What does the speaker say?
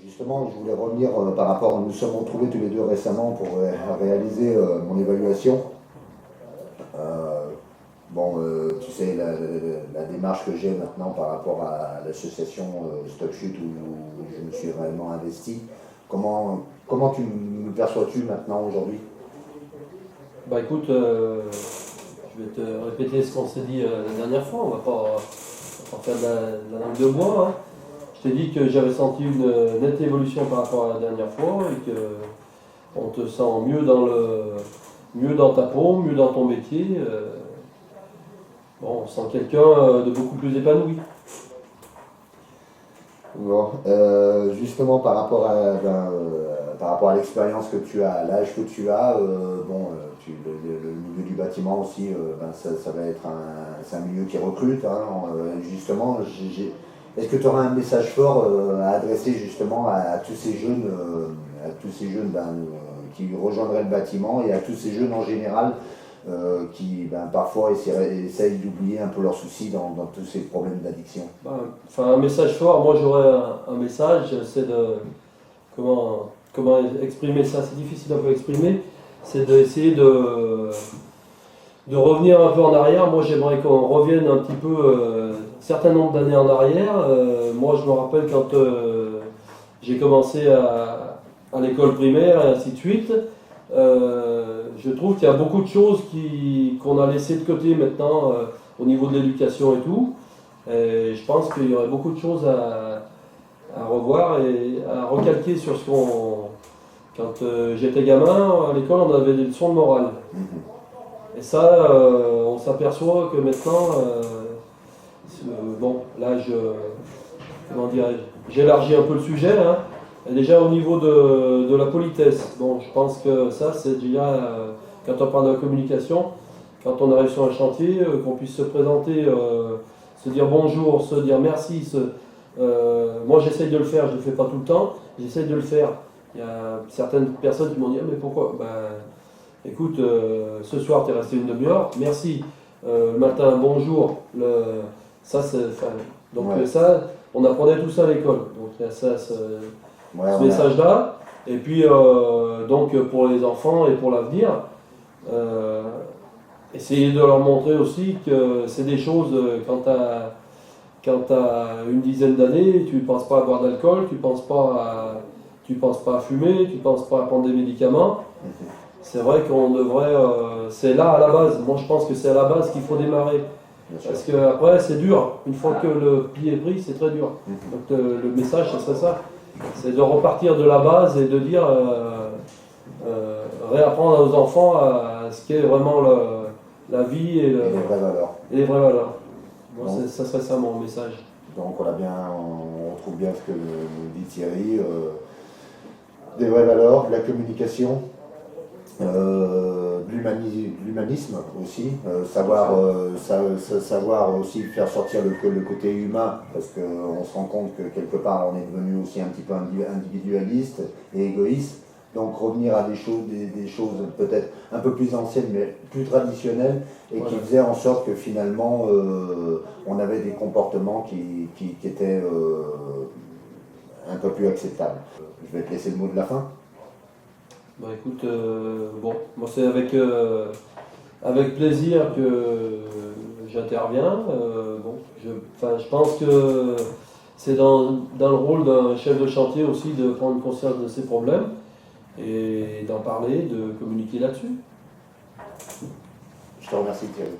Justement, je voulais revenir par rapport, nous sommes retrouvés tous les deux récemment pour réaliser mon évaluation. Euh, Tu sais, la démarche que j'ai maintenant par rapport à l'association StopChute où je me suis réellement investi, comment tu me perçois-tu maintenant aujourd'hui? Bah écoute, je vais te répéter ce qu'on s'est dit la dernière fois, on va pas faire de la langue de bois, hein. Je t'ai dit que j'avais senti une nette évolution par rapport à la dernière fois et que on te sent mieux dans ta peau, mieux dans ton métier. Bon, on sent quelqu'un de beaucoup plus épanoui. Bon, justement par rapport à l'expérience que tu as, à l'âge que tu as, le milieu du bâtiment aussi, ça va être c'est un milieu qui recrute, hein, justement, est-ce que tu auras un message fort à adresser justement à tous ces jeunes, qui rejoindraient le bâtiment et à tous ces jeunes en général qui parfois essayent d'oublier un peu leurs soucis dans tous ces problèmes d'addiction? Enfin, un message fort, moi j'aurais un message, c'est de comment exprimer ça, c'est difficile un peu à exprimer, c'est d'essayer de revenir un peu en arrière. Moi j'aimerais qu'on revienne un petit peu un certain nombre d'années en arrière. Moi je me rappelle quand j'ai commencé à l'école primaire et ainsi de suite. Je trouve qu'il y a beaucoup de choses qu'on a laissées de côté maintenant au niveau de l'éducation et tout. Et je pense qu'il y aurait beaucoup de choses à revoir et à recalquer sur ce qu'on. Quand j'étais gamin, à l'école, on avait des leçons de morale. Et ça, on s'aperçoit que maintenant, bon, là, comment dirais-je, j'élargis un peu le sujet, hein. Et déjà au niveau de la politesse, bon, je pense que ça, c'est déjà, quand on parle de la communication, quand on arrive sur un chantier, qu'on puisse se présenter, se dire bonjour, se dire merci. Moi, j'essaye de le faire, je ne le fais pas tout le temps, j'essaye de le faire. Il y a certaines personnes qui m'ont dit ah, mais pourquoi? Ben, écoute, ce soir, tu es resté une demi-heure, merci. Le matin, bonjour. Ça, c'est. Enfin, donc, Ouais. ça, on apprenait tout ça à l'école. Donc, il y a ça, Ouais, ce message-là. Et puis, donc, pour les enfants et pour l'avenir, essayer de leur montrer aussi que c'est des choses, quand tu as une dizaine d'années, tu ne penses pas à boire d'alcool, tu ne penses pas à fumer, tu ne penses pas à prendre des médicaments. C'est vrai qu'on devrait. C'est là à la base. Moi, je pense que c'est à la base qu'il faut démarrer. Parce qu'après, c'est dur. Une fois que le pied est pris, c'est très dur. Donc, le message, ce serait ça. C'est de repartir de la base et de dire. Réapprendre à nos enfants à ce qu'est vraiment la vie et les vraies valeurs. les vraies valeurs. Moi, Donc, ça serait ça mon message. donc on retrouve bien ce que nous dit Thierry, des vraies valeurs, de la communication, de l'humanisme aussi, savoir aussi faire sortir le côté humain, parce qu'on se rend compte que quelque part on est devenu aussi un petit peu individualiste et égoïste. Donc revenir à des choses peut-être un peu plus anciennes, mais plus traditionnelles, et qui faisaient en sorte que finalement on avait des comportements qui étaient un peu plus acceptables. Je vais te laisser le mot de la fin. Bah écoute, bon, moi c'est avec plaisir que j'interviens. Je pense que c'est dans le rôle d'un chef de chantier aussi de prendre conscience de ses problèmes et d'en parler, de communiquer là-dessus. Je te remercie Thierry.